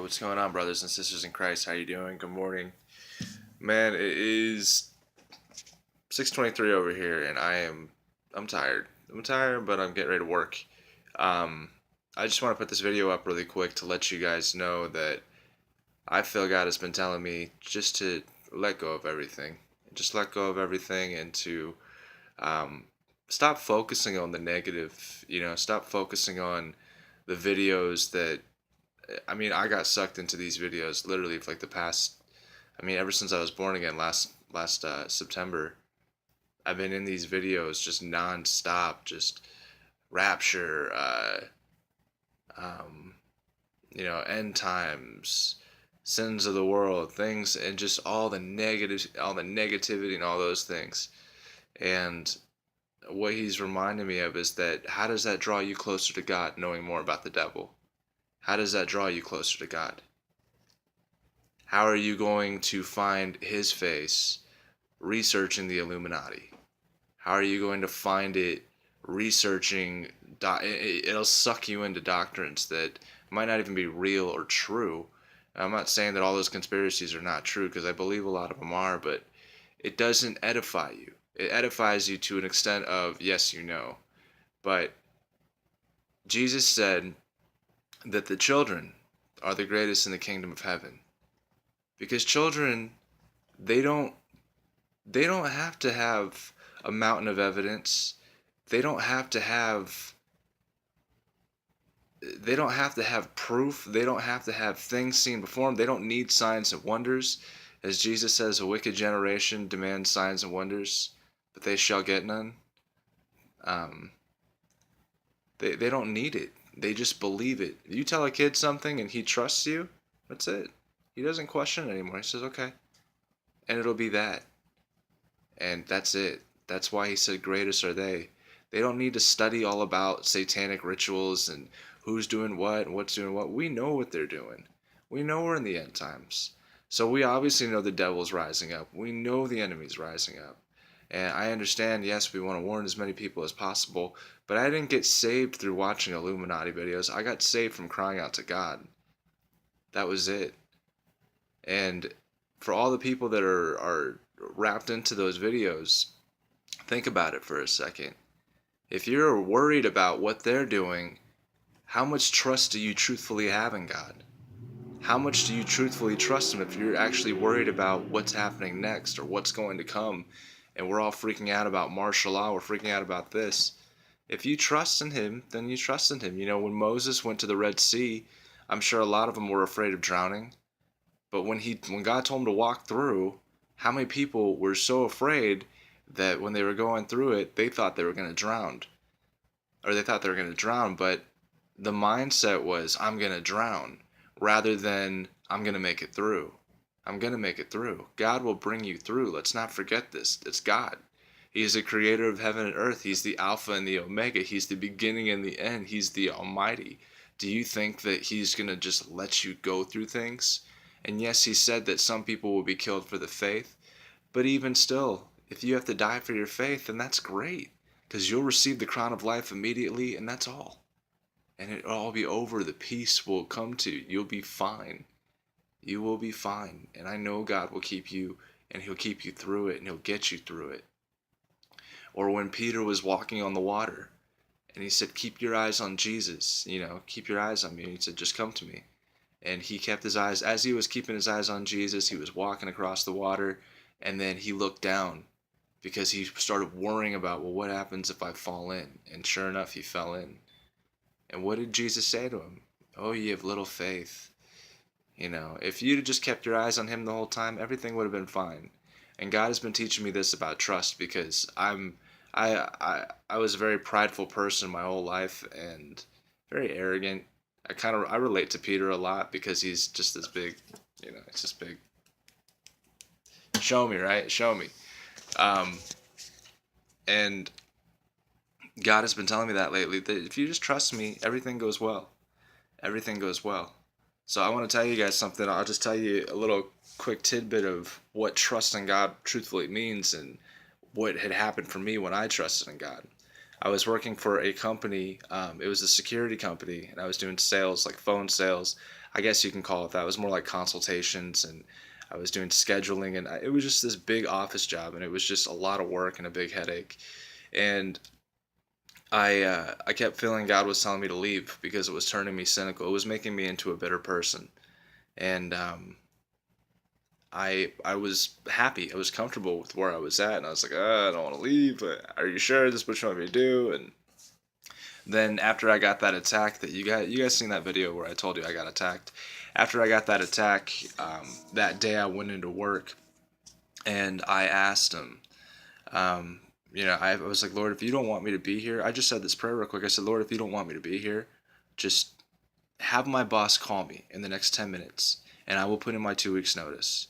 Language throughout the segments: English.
What's going on, brothers and sisters in Christ? How you doing? Good morning. Man, it is 6:23 over here and I'm tired. I'm tired, but I'm getting ready to work. Um I just want to put this video up really quick to let you guys know that I feel God has been telling me just to let go of everything. Just let go of everything and to um stop focusing on the negative, stop focusing on the videos that I got sucked into these videos literally for like the past. Ever since I was born again last September, I've been in these videos just nonstop, just rapture, um, end times, sins of the world, things, and just all the negativity, and all those things. And what he's reminding me of is that how does that draw you closer to God, knowing more about the devil? How does that draw you closer to God? How are you going to find his face researching the Illuminati? How are you going to find it researching? It'll suck you into doctrines that might not even be real or true. I'm not saying that all those conspiracies are not true because I believe a lot of them are, but it doesn't edify you. It edifies you to an extent of yes, you know. But Jesus said that the children are the greatest in the kingdom of heaven because children they don't they don't have to have a mountain of evidence. They don't have to have they don't have to have proof. They don't have to have things seen before them. They don't need signs and wonders. As Jesus says, a wicked generation demands signs and wonders, but they shall get none. Um, they don't need it. They just believe it. You tell a kid something and he trusts you, that's it. He doesn't question it anymore. He says, okay. And it'll be that. And that's it. That's why he said, greatest are they. They don't need to study all about satanic rituals and who's doing what and what's doing what. We know what they're doing. We know we're in the end times. So we obviously know the devil's rising up. We know the enemy's rising up. And I understand, yes, we want to warn as many people as possible, but I didn't get saved through watching Illuminati videos. I got saved from crying out to God. That was it. And for all the people that are wrapped into those videos, think about it for a second. If you're worried about what they're doing, how much trust do you truthfully have in God? How much do you truthfully trust Him if you're actually worried about what's happening next or what's going to come? And we're all freaking out about martial law, we're freaking out about this. If you trust in Him, then you trust in Him. When Moses went to the Red Sea, I'm sure a lot of them were afraid of drowning. But when God told him to walk through, how many people were so afraid that when they were going through it, they thought they were going to drown, or they thought they were going to drown, but the mindset was I'm going to drown rather than I'm going to make it through. I'm going to make it through. God will bring you through. Let's not forget this. It's God. He is the creator of heaven and earth. He's the Alpha and the Omega. He's the beginning and the end. He's the Almighty. Do you think that He's going to just let you go through things? And yes, He said that some people will be killed for the faith. But even still, if you have to die for your faith, then that's great. Because you'll receive the crown of life immediately, and that's all. And it'll all be over. The peace will come to you. You'll be fine. You will be fine. And I know God will keep you, and He'll keep you through it, and He'll get you through it. Or when Peter was walking on the water, and he said, keep your eyes on Jesus, keep your eyes on me. And he said, just come to me. And he kept his eyes, as he was keeping his eyes on Jesus, he was walking across the water, and then he looked down because he started worrying about, well, what happens if I fall in? And sure enough, he fell in. And what did Jesus say to him? Oh, ye have little faith. If you'd just kept your eyes on Him the whole time, everything would have been fine. And God has been teaching me this about trust because I was a very prideful person my whole life and very arrogant. I relate to Peter a lot because he's just this big, it's just big. Show me, right? Show me. Um, and God has been telling me that lately, that if you just trust me, everything goes well. Everything goes well. So I want to tell you guys something. I'll just tell you a little quick tidbit of what trust in God truthfully means and what had happened for me when I trusted in God. I was working for a company. It was a security company, and I was doing sales, like phone sales. I guess you can call it that. It was more like consultations, and I was doing scheduling, and it was just this big office job, and it was just a lot of work and a big headache. And I kept feeling God was telling me to leave because it was turning me cynical. It was making me into a bitter person. And I was happy. I was comfortable with where I was at, and I was like, I don't want to leave, but are you sure this is what you want me to do? And then after I got that attack, that you guys seen that video where I told you I got attacked. After I got that attack, that day I went into work, and I asked him, um, I was like, Lord, if you don't want me to be here, I just said this prayer real quick. I said, Lord, if you don't want me to be here, just have my boss call me in the next 10 minutes, and I will put in my 2 weeks notice.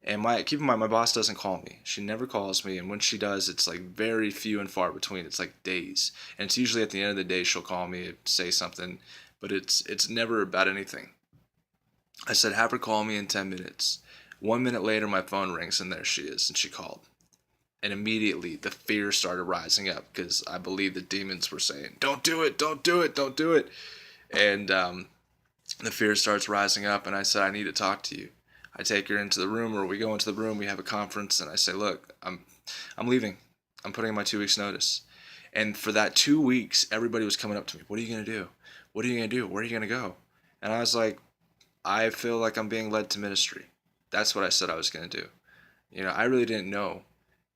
And keep in mind, my boss doesn't call me. She never calls me, and when she does, it's like very few and far between. It's like days, and it's usually at the end of the day she'll call me, say something, but it's never about anything. I said, have her call me in 10 minutes. 1 minute later, my phone rings, and there she is, and she called. And immediately the fear started rising up because I believe the demons were saying, "Don't do it, don't do it, don't do it." And the fear starts rising up, and I said, I need to talk to you. I take her into the room, or we go into the room, we have a conference, and I say, look, I'm leaving. I'm putting in my 2 weeks notice. And for that 2 weeks, everybody was coming up to me. What are you going to do? What are you going to do? Where are you going to go? And I was like, I feel like I'm being led to ministry. That's what I said I was going to do. I really didn't know.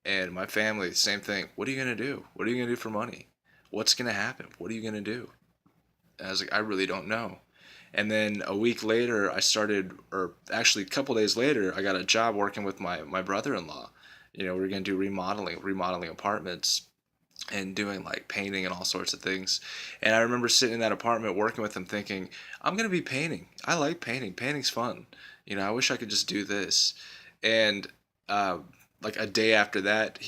And my family, same thing. What are you going to do? What are you going to do for money? What's going to happen? What are you going to do? And I was like, I really don't know. And then a week later, or actually a couple days later, I got a job working with my brother-in-law. We were going to do remodeling apartments and doing like painting and all sorts of things. And I remember sitting in that apartment working with him thinking, I'm going to be painting. I like painting. Painting's fun. I wish I could just do this. And like a day after that,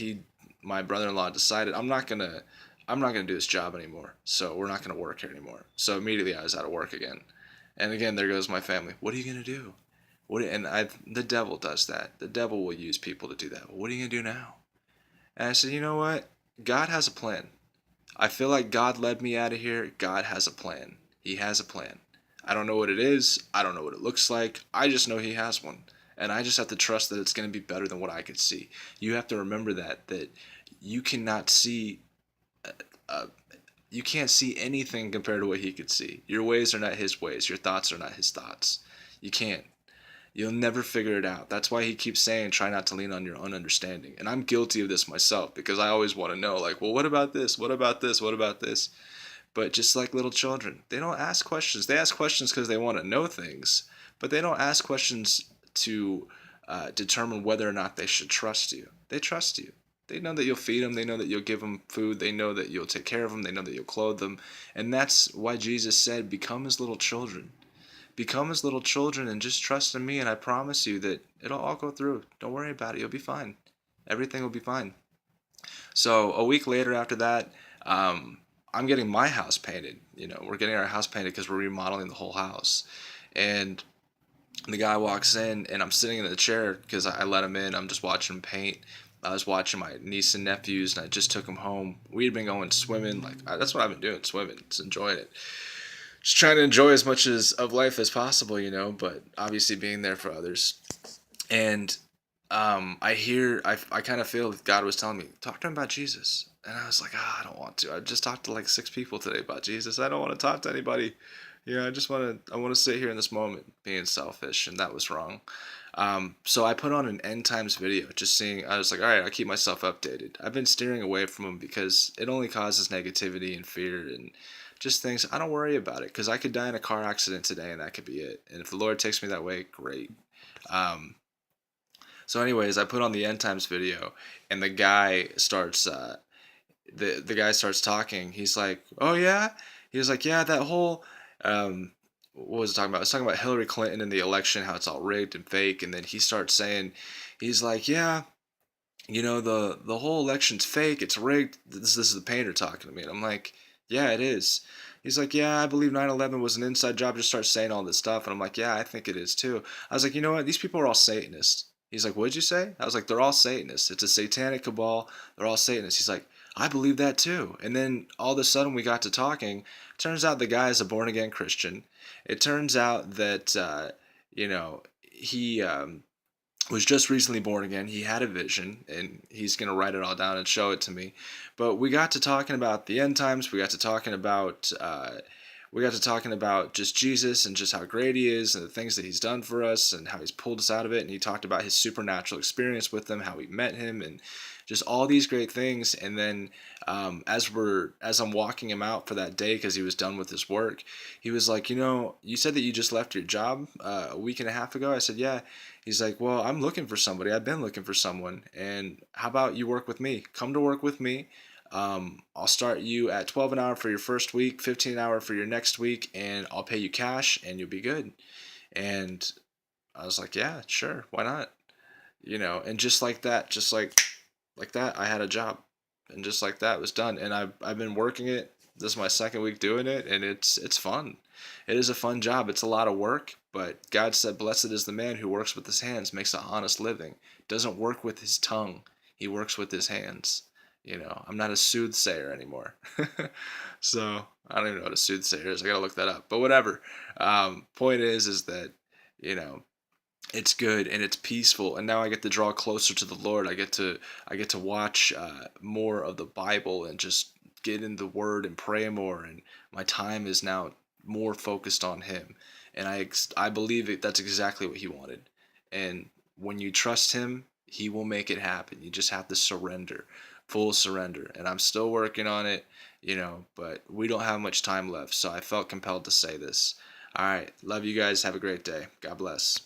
my brother-in-law decided I'm not gonna do this job anymore. So we're not gonna work here anymore. So immediately I was out of work again. And again, there goes my family. What are you gonna do? The devil does that. The devil will use people to do that. What are you gonna do now? And I said, you know what? God has a plan. I feel like God led me out of here. God has a plan. He has a plan. I don't know what it is. I don't know what it looks like. I just know he has one. And I just have to trust that it's going to be better than what I could see. You have to remember that you cannot see uh, you can't see anything compared to what he could see. Your ways are not his ways. Your thoughts are not his thoughts. You can't. You'll never figure it out. That's why he keeps saying try not to lean on your own understanding. And I'm guilty of this myself because I always want to know, like, well, what about this? What about this? What about this? But just like little children, they don't ask questions. They ask questions because they want to know things, but they don't ask questions to determine whether or not they should trust you. They trust you. They know that you'll feed them. They know that you'll give them food. They know that you'll take care of them. They know that you'll clothe them. And that's why Jesus said, become as little children. Become as little children and just trust in me, and I promise you that it'll all go through. Don't worry about it. You'll be fine. Everything will be fine. So a week later after that, I'm getting my house painted. We're getting our house painted because we're remodeling the whole house. And the guy walks in, and I'm sitting in the chair because I let him in. I'm just watching him paint. I was watching my niece and nephews, and I just took them home. We had been going swimming. That's what I've been doing, swimming. Just enjoying it. Just trying to enjoy as much of life as possible, but obviously being there for others. And I kind of feel that God was telling me, talk to him about Jesus. And I was like, I don't want to. I just talked to like 6 people today about Jesus. I don't want to talk to anybody. I want to sit here in this moment being selfish, and that was wrong. So I put on an end times video, I was like, all right, I'll keep myself updated. I've been steering away from them because it only causes negativity and fear and just things. I don't worry about it because I could die in a car accident today and that could be it. And if the Lord takes me that way, great. So anyways, I put on the end times video, and the guy starts, the guy starts talking. He's like, oh yeah? He was like, yeah, that whole, what was it talking about? I was talking about Hillary Clinton and the election, how it's all rigged and fake. And then he starts saying, he's like, yeah, the whole election's fake. It's rigged. This is the painter talking to me. And I'm like, yeah, it is. He's like, yeah, I believe 9/11 was an inside job. Just starts saying all this stuff. And I'm like, yeah, I think it is too. I was like, you know what? These people are all Satanists. He's like, what'd you say? I was like, they're all Satanists. It's a satanic cabal. They're all Satanists. He's like, I believe that too. And then all of a sudden we got to talking. Turns out the guy is a born again Christian. It turns out that, he was just recently born again. He had a vision, and he's going to write it all down and show it to me. But we got to talking about the end times. We got to talking about just Jesus and just how great he is and the things that he's done for us and how he's pulled us out of it. And he talked about his supernatural experience with them, how we met him, and just all these great things. And then as I'm walking him out for that day because he was done with his work, he was like, you said that you just left your job a week and a half ago. I said, yeah. He's like, well, I'm looking for somebody. I've been looking for someone. And how about you work with me? Come to work with me. I'll start you at 12 an hour for your first week, 15 an hour for your next week, and I'll pay you cash and you'll be good. And I was like, yeah, sure. Why not? And just like that, like that, I had a job. And just like that, it was done. And I've been working it. This is my second week doing it, and it's fun. It is a fun job. It's a lot of work, but God said, "Blessed is the man who works with his hands, makes an honest living. Doesn't work with his tongue. He works with his hands." I'm not a soothsayer anymore. So I don't even know what a soothsayer is. I gotta look that up. But whatever. Point is that you know it's good and it's peaceful, and now I get to draw closer to the Lord. I get to watch more of the Bible and just get in the Word and pray more, and my time is now more focused on Him, and I believe that's exactly what He wanted. And when you trust Him, He will make it happen. You just have to surrender, full surrender. And I'm still working on it, but we don't have much time left, so I felt compelled to say this. All right, love you guys. Have a great day. God bless.